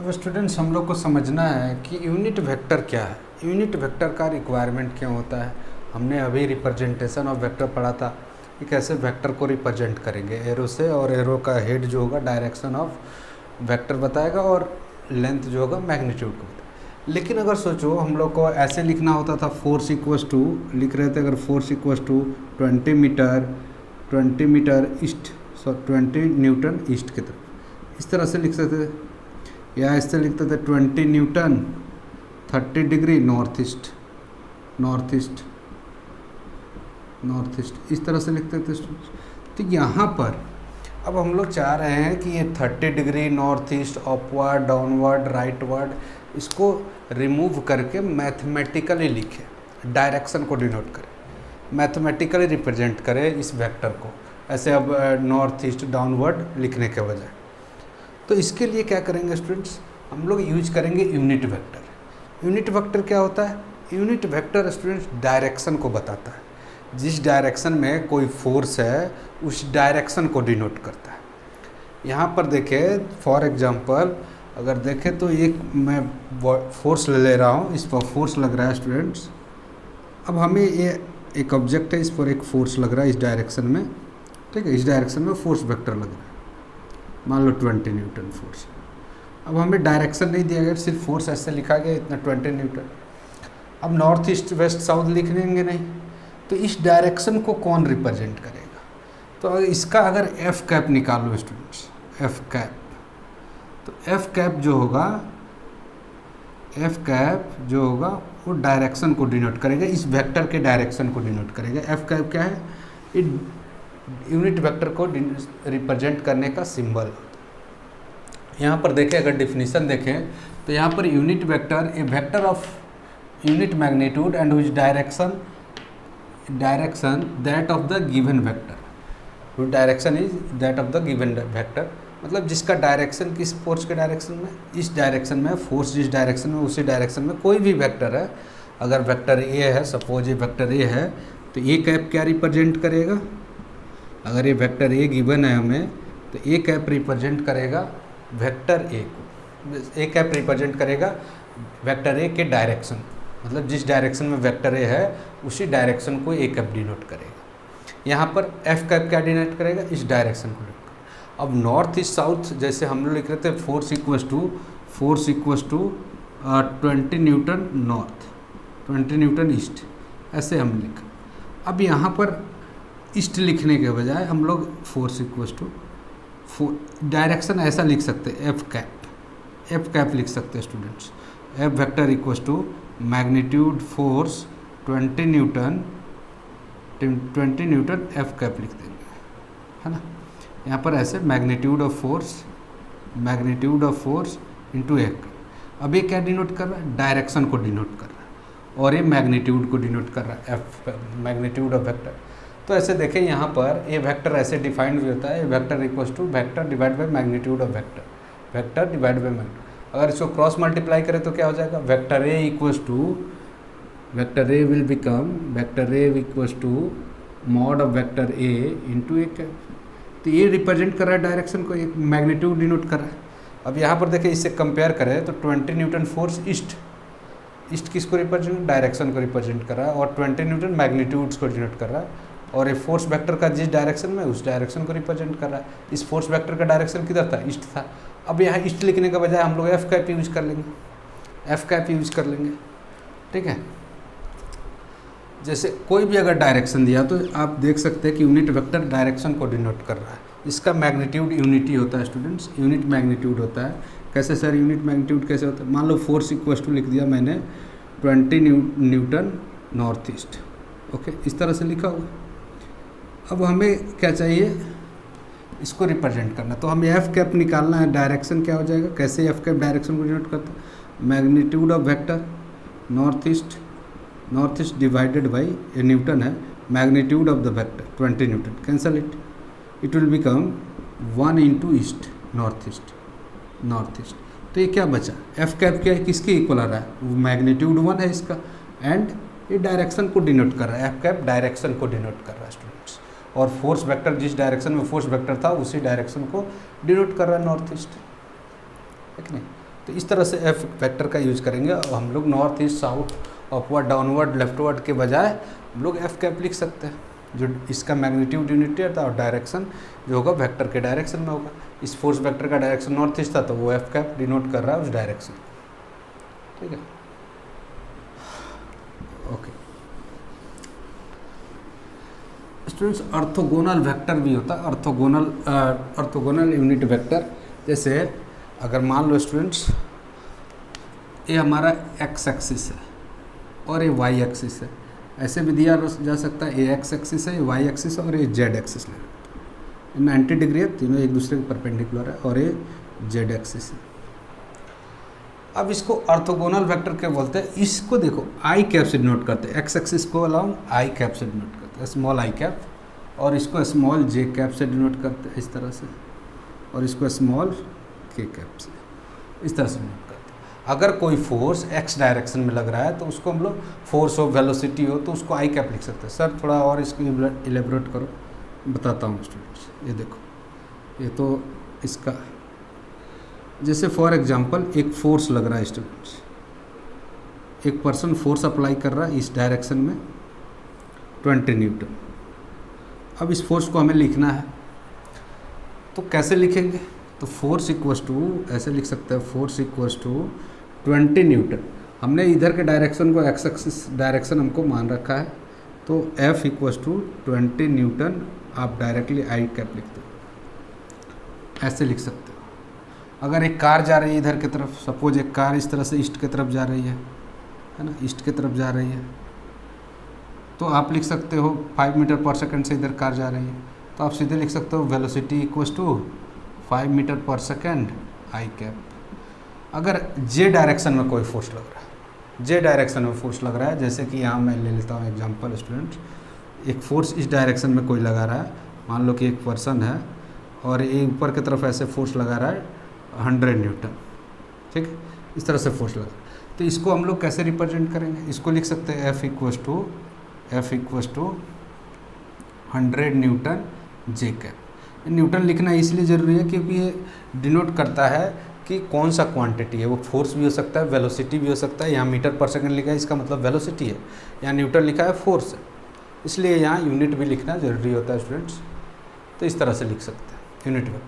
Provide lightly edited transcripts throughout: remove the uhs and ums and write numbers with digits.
अब स्टूडेंट्स हम लोग को समझना है कि यूनिट वेक्टर क्या है, यूनिट वेक्टर का रिक्वायरमेंट क्यों होता है। हमने अभी रिप्रेजेंटेशन ऑफ वेक्टर पढ़ा था कि कैसे वेक्टर को रिप्रेजेंट करेंगे एरो से, और एरो का हेड जो होगा डायरेक्शन ऑफ वेक्टर बताएगा और लेंथ जो होगा मैग्नीट्यूड को बताएगा। लेकिन अगर सोचो हम लोग को ऐसे लिखना होता था, फोर्स इक्वस टू लिख रहे थे, अगर force equals to 20 meter east 20 newton east की तरफ, इस तरह से लिख सकते थे, या इससे लिखते थे 20 न्यूटन 30 डिग्री नॉर्थ ईस्ट, इस तरह से लिखते थे। तो यहाँ पर अब हम लोग चाह रहे हैं कि ये 30 degree north east, upward, downward, rightward, इसको रिमूव करके मैथमेटिकली लिखें, डायरेक्शन को डिनोट करें, मैथमेटिकली रिप्रेजेंट करें इस वेक्टर को, ऐसे अब नॉर्थ ईस्ट डाउनवर्ड लिखने के बजाय। तो इसके लिए क्या करेंगे स्टूडेंट्स, हम लोग यूज करेंगे यूनिट वेक्टर। यूनिट वेक्टर क्या होता है? यूनिट वेक्टर स्टूडेंट्स डायरेक्शन को बताता है, जिस डायरेक्शन में कोई फोर्स है उस डायरेक्शन को डिनोट करता है। यहाँ पर देखें, फॉर एग्जांपल अगर देखें तो एक मैं फोर्स ले रहा हूँ, इस पर फोर्स लग रहा है स्टूडेंट्स। अब हमें ये एक ऑब्जेक्ट है, इस पर एक फोर्स लग रहा है इस डायरेक्शन में, ठीक है, इस डायरेक्शन में फोर्स वेक्टर लग रहा है, मान लो 20 न्यूटन फोर्स। अब हमें डायरेक्शन नहीं दिया गया, सिर्फ फोर्स ऐसे लिखा गया इतना 20 न्यूटन। अब नॉर्थ ईस्ट वेस्ट साउथ लिख देंगे नहीं, तो इस डायरेक्शन को कौन रिप्रेजेंट करेगा? तो इसका अगर एफ कैप निकालो स्टूडेंट्स, एफ कैप, तो एफ कैप जो होगा वो डायरेक्शन को डिनोट करेगा, इस वेक्टर के डायरेक्शन को डिनोट करेगा। एफ कैप क्या है? यूनिट वेक्टर को रिप्रेजेंट करने का सिंबल। यहाँ पर देखें, अगर डिफिनीशन देखें तो यहाँ per unit vector A vector of unit magnitude and which direction that of the given vector, direction is that of the given vector, मतलब जिसका डायरेक्शन किस फोर्स के डायरेक्शन में, इस डायरेक्शन में फोर्स जिस डायरेक्शन में उसी डायरेक्शन में कोई भी वेक्टर है। अगर वेक्टर ए है, सपोज ये वेक्टर ए है, तो ए कैप क्या रिप्रेजेंट करेगा? अगर ये वेक्टर ए गिवन है हमें, तो ए कैप रिप्रेजेंट करेगा वेक्टर ए को, ए कैप रिप्रेजेंट करेगा वेक्टर ए के डायरेक्शन, मतलब जिस डायरेक्शन में वेक्टर ए है उसी डायरेक्शन को ए कैप डिनोट करेगा। यहाँ पर एफ कैप क्या डिनोट करेगा? इस डायरेक्शन को डिनोट करेगा। अब नॉर्थ ईस्ट साउथ जैसे हम लोग लिख रहे थे, force equals to 20 newton north 20 newton east, ऐसे हम लिखा। अब यहाँ पर ईस्ट लिखने के बजाय हम लोग फोर्स इक्वस टू डायरेक्शन ऐसा लिख सकते हैं, एफ कैप लिख सकते हैं students. F vector equals to magnitude force 20 newton F cap लिख देंगे, है ना। यहाँ पर ऐसे magnitude of force into F. अब ये क्या डिनोट कर रहा है? डायरेक्शन को डिनोट कर रहा है, और ये मैग्नीट्यूड को डिनोट कर रहा है, एफ मैग्नीट्यूड ऑफ वेक्टर। तो ऐसे देखें यहाँ पर ये वेक्टर ऐसे डिफाइंड भी होता है, vector equals to vector divide by magnitude of vector divide by magnitude. अगर इसको क्रॉस मल्टीप्लाई करें तो क्या हो जाएगा? Vector A will become vector A equals to mod of vector A into A cap. तो ये रिप्रेजेंट कर रहा है डायरेक्शन को, एक मैग्नीट्यूड डिनोट कर रहा है। अब यहाँ पर देखें, इससे कंपेयर करें तो 20 न्यूटन फोर्स ईस्ट किसको रिप्रेजेंट? डायरेक्शन को रिप्रेजेंट कर रहा है, और 20 न्यूटन मैग्नीट्यूड्स को डिनोट कर रहा है, और ये फोर्स वेक्टर का जिस डायरेक्शन में उस डायरेक्शन को रिप्रेजेंट कर रहा है। इस फोर्स वेक्टर का डायरेक्शन किधर था? ईस्ट था। अब यहाँ ईस्ट लिखने के बजाय हम लोग एफ कैप यूज कर लेंगे, ठीक है। जैसे कोई भी अगर डायरेक्शन दिया तो आप देख सकते हैं कि यूनिट वेक्टर डायरेक्शन को डिनोट कर रहा है। इसका मैग्नीट्यूड यूनिटी होता है स्टूडेंट्स, यूनिट मैग्नीट्यूड होता है। कैसे सर यूनिट मैग्नीट्यूड कैसे होता है? मान लो फोर्स इक्वल टू लिख दिया मैंने 20 न्यूटन नॉर्थ ईस्ट, ओके, इस तरह से लिखा हुआ। अब हमें क्या चाहिए? इसको रिप्रेजेंट करना, तो हमें एफ कैप निकालना है। डायरेक्शन क्या हो जाएगा? कैसे एफ कैप डायरेक्शन को डिनोट करता है? Magnitude of vector north east divided by a newton है, magnitude of the vector 20 newton, cancel it will become 1 into east north east. तो ये क्या बचा? एफ कैप क्या है? किसके इक्वल आ रहा है? मैग्नीट्यूड 1 है इसका, एंड ये डायरेक्शन को डिनोट कर रहा है। एफ कैप डायरेक्शन को डिनोट कर रहा है स्टूडेंट्स, और फोर्स वेक्टर जिस डायरेक्शन में फोर्स वेक्टर था उसी डायरेक्शन को डिनोट कर रहा है, नॉर्थ ईस्ट, ठीक नहीं। तो इस तरह से एफ वेक्टर का यूज करेंगे और हम लोग north east south upward downward leftward के बजाय हम लोग एफ कैप लिख सकते हैं, जो इसका मैग्नीट्यूड यूनिट था और डायरेक्शन जो होगा वेक्टर के डायरेक्शन में होगा। इस फोर्स वेक्टर का डायरेक्शन नॉर्थ ईस्ट था तो वो एफ कैप डिनोट कर रहा है उस डायरेक्शन। ठीक है, ओके स्टूडेंट्स। ऑर्थोगोनल वेक्टर भी होता है, ऑर्थोगोनल यूनिट वेक्टर। जैसे अगर मान लो स्टूडेंट्स ये हमारा एक्स एक्सिस है और ये वाई एक्सिस है, ऐसे भी दिया जा सकता है, ये एक्स एक्सिस है, ये वाई एक्सिस है और ये जेड एक्सिस है। 90 डिग्री है, तीनों एक दूसरे के परपेंडिकुलर है और ये जेड एक्सिस है। अब इसको ऑर्थोगोनल वेक्टर क्या बोलते हैं? इसको देखो आई कैप से डिनोट करते हैं, एक्स एक्सिस को अलाउंग आई कैप से डिनोट करते हैं, स्मॉल आई कैप, और इसको स्मॉल जे कैप से डिनोट करते हैं इस तरह से, और इसको स्मॉल के कैप से इस तरह से डिनोट करते हैं। अगर कोई फोर्स एक्स डायरेक्शन में लग रहा है तो उसको हम लोग फोर्स ऑफ वेलोसिटी हो तो उसको आई कैप लिख सकते हैं। सर थोड़ा और इसको इलेबोरेट करो, बताता हूँ स्टूडेंट्स। ये देखो, ये तो इसका जैसे फॉर एग्जांपल एक फोर्स लग रहा है स्टूडेंट्स, एक पर्सन फोर्स अप्लाई कर रहा है इस डायरेक्शन में 20 न्यूटन। अब इस फोर्स को हमें लिखना है तो कैसे लिखेंगे? तो फोर्स इक्वल्स टू ऐसे लिख सकते हैं, फोर्स इक्वल्स टू 20 न्यूटन। हमने इधर के डायरेक्शन को एक्स एक्सिस डायरेक्शन हमको मान रखा है, तो F इक्वल्स टू 20 न्यूटन आप डायरेक्टली आई कैप लिखते हो, ऐसे लिख सकते हो। अगर एक कार जा रही है इधर की तरफ, सपोज एक कार इस तरह से ईस्ट की तरफ जा रही है ना, ईस्ट की तरफ जा रही है, तो आप लिख सकते हो 5 मीटर पर सेकंड से इधर कार जा रही है, तो आप सीधे लिख सकते हो वेलोसिटी इक्वल्स टू 5 मीटर पर सेकंड आई कैप। अगर जे डायरेक्शन में कोई फोर्स लग रहा है, जे डायरेक्शन में फोर्स लग रहा है, जैसे कि यहाँ मैं ले लेता हूँ एग्जांपल स्टूडेंट, एक फोर्स इस डायरेक्शन में कोई लगा रहा है, मान लो कि एक पर्सन है और ये ऊपर की तरफ ऐसे फोर्स लगा रहा है 100 न्यूटन, ठीक, इस तरह से फोर्स लगा, तो इसको हम लोग कैसे रिप्रेजेंट करेंगे? इसको लिख सकते हैं F equals to 100 newton J cap. Newton लिखना इसलिए ज़रूरी है क्योंकि ये डिनोट करता है कि कौन सा क्वांटिटी है, वो फोर्स भी हो सकता है, वेलोसिटी भी हो सकता है। यहाँ मीटर पर सेकंड लिखा है, इसका मतलब वेलोसिटी है, यहाँ न्यूटन लिखा है फोर्स है, इसलिए यहाँ यूनिट भी लिखना ज़रूरी होता है स्टूडेंट्स। तो इस तरह से लिख सकते हैं यूनिट वेक्टर।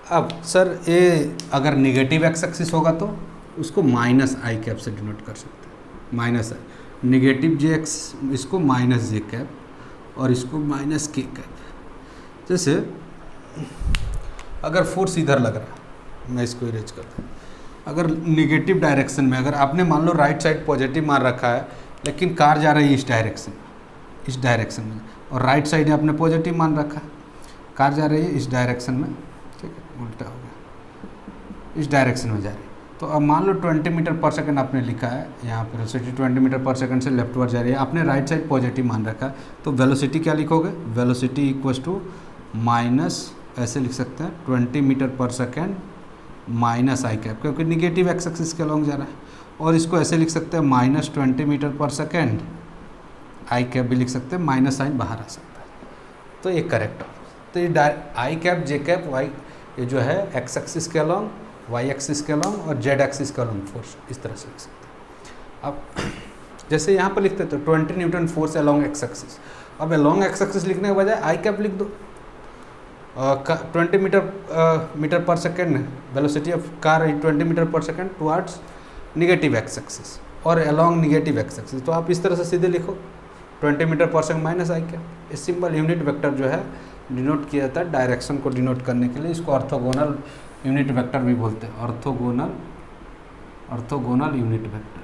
अब सर ये अगर निगेटिव एक्स एक्सिस होगा तो उसको माइनस आई कैप से डिनोट कर सकते हैं, माइनस आई, निगेटिव जे एक्स, इसको माइनस जे कैप और इसको माइनस के कैप। जैसे अगर फोर्स इधर लग रहा है, मैं इसको इरेज करता हूँ, अगर निगेटिव डायरेक्शन में, अगर आपने मान लो राइट साइड पॉजिटिव मान रखा है लेकिन कार जा रही है इस डायरेक्शन में, और राइट साइड आपने पॉजिटिव मान रखा है, कार जा रही है इस डायरेक्शन में, ठीक है, उल्टा हो गया, इस डायरेक्शन में जा रही है। तो अब मान लो 20 मीटर पर सेकंड आपने लिखा है, यहाँ पर वेलोसिटी 20 मीटर पर सेकंड से लेफ्टवर्ड जा रही है, आपने राइट साइड पॉजिटिव मान रखा है, तो वेलोसिटी क्या लिखोगे? वेलोसिटी इक्वल्स टू माइनस, ऐसे लिख सकते हैं 20 मीटर पर सेकंड माइनस आई कैप, क्योंकि निगेटिव एक्स एक्सिस के अलॉन्ग जा रहा है, और इसको ऐसे लिख सकते हैं माइनस 20 मीटर पर सेकंड आई कैप भी लिख सकते हैं, माइनस साइन बाहर आ सकता है, तो ये करेक्ट हो। तो ये आई कैप जे कैप वाई, ये जो है एक्स एक्सिस के अलॉन्ग, वाई एक्सिस के अलॉन्ग और जेड एक्सिस के अलॉन्ग फोर्स, इस तरह से लिख सकते हैं। अब जैसे यहाँ पर लिखते तो 20 Newton force along x axis, अब अलॉन्ग एक्स एक्सिस लिखने के बजाय आई कैप लिख दो। 20 metre per second velocity of car 20 metre per second towards negative x axis और अलॉन्ग निगेटिव एक्स एक्सिस, तो आप इस तरह से सीधे लिखो 20 मीटर पर सेकेंड माइनस आई कैप। इस सिंपल यूनिट वेक्टर जो है डिनोट किया जाता है डायरेक्शन को डिनोट करने के लिए, इसको ऑर्थोगोनल यूनिट वेक्टर भी बोलते हैं, orthogonal unit vector,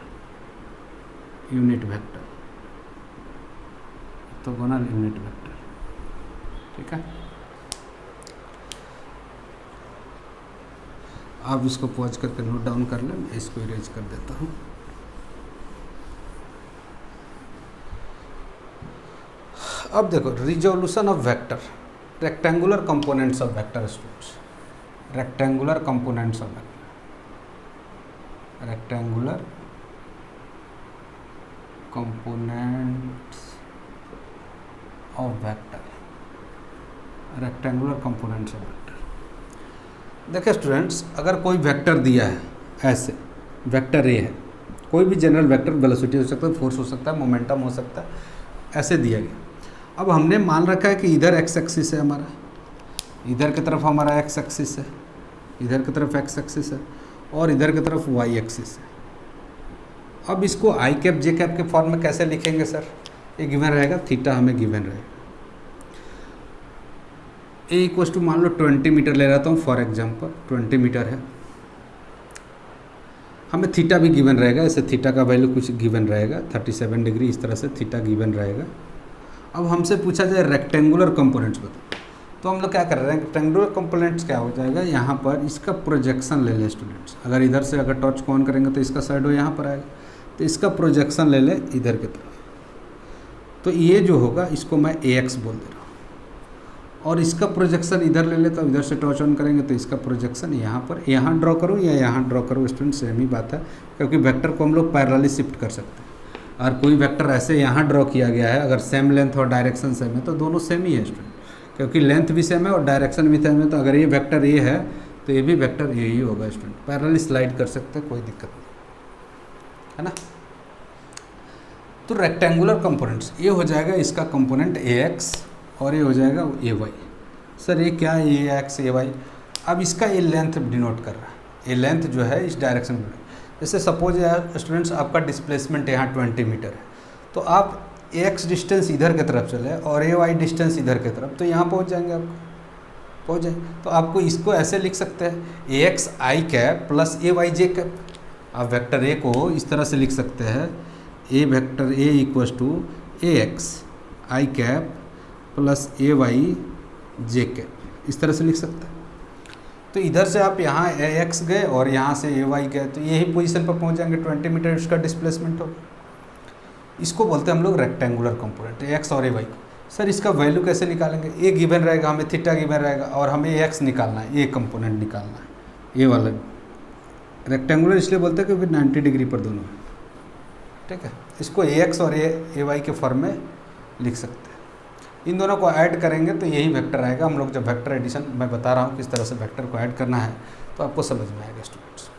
orthogonal unit vector, ठीक है। आप इसको पॉज करके नोट डाउन कर लें, मैं इसको इरेज कर देता हूँ। अब देखो resolution of vector, rectangular components of vector students, rectangular components of vector, rectangular components of vector, rectangular components of vector. देखिए स्टूडेंट्स, अगर कोई वेक्टर दिया है ऐसे वेक्टर ए है, कोई भी जनरल वेक्टर, वेलोसिटी हो सकता है, फोर्स हो सकता है, मोमेंटम हो सकता है, ऐसे दिया गया। अब हमने मान रखा है कि इधर एक्स एक्सिस है हमारा, इधर की तरफ हमारा एक्स एक्सिस है, इधर की तरफ एक्स एक्सिस है, और इधर की तरफ वाई एक्सिस है। अब इसको आई कैप जे कैप के फॉर्म में कैसे लिखेंगे सर? ये गिवन रहेगा, थीटा हमें गिवन रहेगा। ए इक्वल टू मान लो 20 मीटर ले रहता हूँ फॉर एग्जांपल, 20 मीटर है, हमें थीटा भी गिवन रहेगा, ऐसे थीटा का वैल्यू कुछ गिवन रहेगा 37 डिग्री, इस तरह से थीटा गिवन रहेगा। अब हमसे पूछा जाए रेक्टेंगुलर कंपोनेंट्स बताओ, तो हम लोग क्या कर रहे हैं, रेक्टेंगुलर कंपोनेंट्स क्या हो जाएगा, यहाँ पर इसका प्रोजेक्शन ले लें स्टूडेंट्स। अगर इधर से अगर टॉर्च को ऑन करेंगे तो इसका शैडो यहाँ पर आएगा, तो इसका प्रोजेक्शन ले लें इधर की तरफ। तो ये जो होगा इसको मैं ए एक्स बोल दे रहा हूँ, और इसका प्रोजेक्शन इधर ले लेता हूँ, इधर से टॉर्च ऑन करेंगे तो इसका प्रोजेक्शन यहाँ पर, यहाँ ड्रॉ करूँ या यहाँ ड्रॉ करूँ स्टूडेंट, सेम ही बात है, क्योंकि वेक्टर को हम लोग पैरेलली शिफ्ट कर सकते हैं। और कोई वेक्टर ऐसे यहाँ ड्रॉ किया गया है, अगर सेम लेंथ और डायरेक्शन सेम है तो दोनों सेम ही है स्टूडेंट, क्योंकि लेंथ भी सेम है और डायरेक्शन भी सेम है। तो अगर ये वेक्टर ए है तो ये भी वेक्टर ए ही होगा स्टूडेंट, पैरेलली स्लाइड कर सकते हैं, कोई दिक्कत नहीं है ना। तो रेक्टेंगुलर कंपोनेंट्स ये हो जाएगा, इसका कंपोनेंट ए एक्स और ये हो जाएगा ए वाई। सर ये क्या है ए एक्स ए वाई? अब इसका ये लेंथ डिनोट कर रहा है, ये लेंथ जो है इस डायरेक्शन में। जैसे सपोज यार स्टूडेंट्स आपका डिस्प्लेसमेंट यहाँ 20 मीटर है, तो आप ए एक्स डिस्टेंस इधर की तरफ चले और ए वाई डिस्टेंस इधर की तरफ, तो यहाँ पहुँच जाएंगे, आपको पहुँच जाए। तो आपको इसको ऐसे लिख सकते हैं, a x i cap plus a y j cap. आप वेक्टर ए को इस तरह से लिख सकते हैं, a vector A equals to a x i cap plus a y j cap, इस तरह से लिख सकते हैं। तो इधर से आप यहाँ ए एक्स गए और यहाँ से ए वाई गए, तो यही पोजीशन पर पहुँच जाएंगे, 20 मीटर इसका डिस्प्लेसमेंट होगा। इसको बोलते हैं हम लोग रेक्टेंगुलर कंपोनेंट, ए एक्स और ए वाई। सर इसका वैल्यू कैसे निकालेंगे? ए गिवन रहेगा, हमें थीटा गिवन रहेगा, और हमें ए एक्स निकालना है, ए कंपोनेंट निकालना है, ये वाला रेक्टेंगुलर इसलिए बोलते हैं क्योंकि 90 डिग्री पर दोनों है, ठीक है। इसको ए एक्स और ए वाई के फॉर्म में लिख सकते हैं। इन दोनों को ऐड करेंगे तो यही वेक्टर आएगा। हम लोग जब वेक्टर एडिशन मैं बता रहा हूँ किस तरह से वेक्टर को ऐड करना है, तो आपको समझ में आएगा स्टूडेंट्स।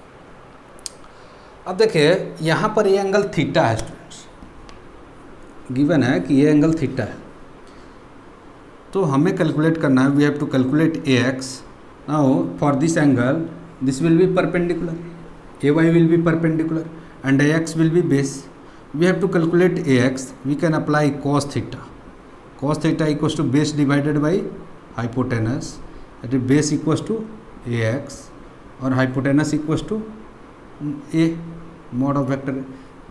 अब देखिए यहाँ पर ये एंगल थीटा है स्टूडेंट्स, गिवन है कि ये एंगल थीटा है, तो हमें कैलकुलेट करना है, we have to calculate a x. Now for this angle this will be perpendicular, a y will be perpendicular and a x will be base. We have to calculate a x, we can apply cos theta. cos theta equals to base divided by hypotenuse, that is base equals to a x और hypotenuse equals to a mod of vector।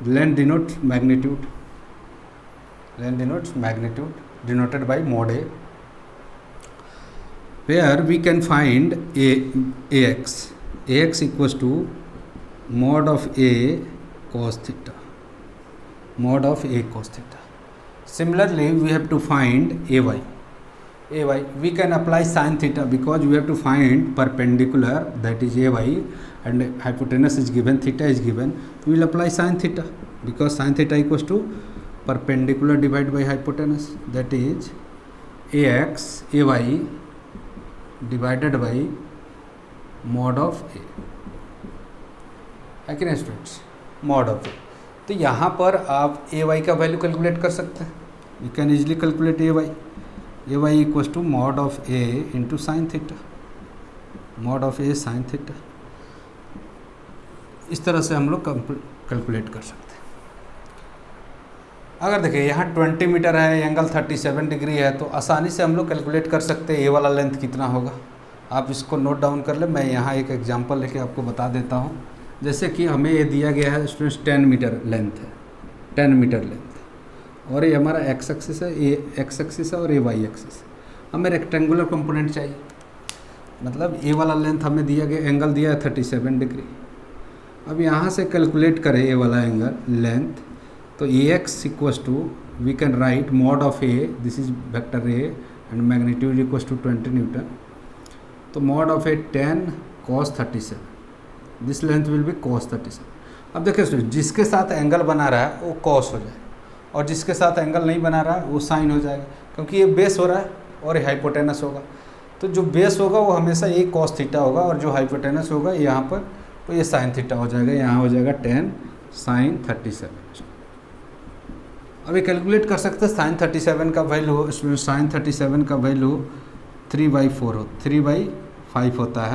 length denotes magnitude, length denotes magnitude denoted by mod A, where we can find ax equals to mod of A cos theta, mod of A cos theta। Similarly we have to find ay, we can apply sin theta because we have to find perpendicular, that is ay, and hypotenuse is given, theta is given, we will apply sin theta because sin theta equals to perpendicular divided by hypotenuse, that is ax ay divided by mod of A, है कि नहीं students, mod of A। तो यहाँ पर आप A Y का value calculate कर सकते हैं, you can easily calculate A Y equals to mod of A into sine theta, mod of A sine theta. इस तरह से हम लोग कैलकुलेट कर सकते हैं। अगर देखिए यहाँ 20 मीटर है, एंगल 37 डिग्री है, तो आसानी से हम लोग कैलकुलेट कर सकते हैं ए वाला लेंथ कितना होगा। आप इसको नोट डाउन कर ले, मैं यहाँ एक एग्जांपल लेके आपको बता देता हूँ। जैसे कि हमें ये दिया गया है स्टूडेंट्स 10 मीटर लेंथ है, 10 मीटर लेंथ, और ये हमारा एक्स एक्सिस है, ये एक्स एक्सिस है और ये वाई एक्सिस है। हमें रेक्टेंगुलर कंपोनेंट चाहिए, मतलब ए वाला लेंथ हमें दिया गया, एंगल दिया है 37 डिग्री। अब यहाँ से कैलकुलेट करें ए वाला एंगल लेंथ, तो a x equals to we can write mod of a, this is vector a and magnitude equals to 20 newton. तो mod of a 10 cos 37, this length will be cos 37। अब देखिए जिसके साथ angle बना रहा है वो cos हो जाएगा, और जिसके साथ एंगल नहीं बना रहा है वो साइन हो जाएगा, क्योंकि ये बेस हो रहा है और ये हाइपोटेनस होगा। तो जो बेस होगा वो हमेशा ये cos थीटा होगा, और जो हाइपोटेनस होगा यहाँ पर तो ये साइन थीटा हो जाएगा, यहाँ हो जाएगा 10 साइन 37। अभी कैलकुलेट कर सकते हैं साइन 37 का वैल्यू, इसमें साइन 37 का वैल्यू 3/4 हो 3/5 होता है,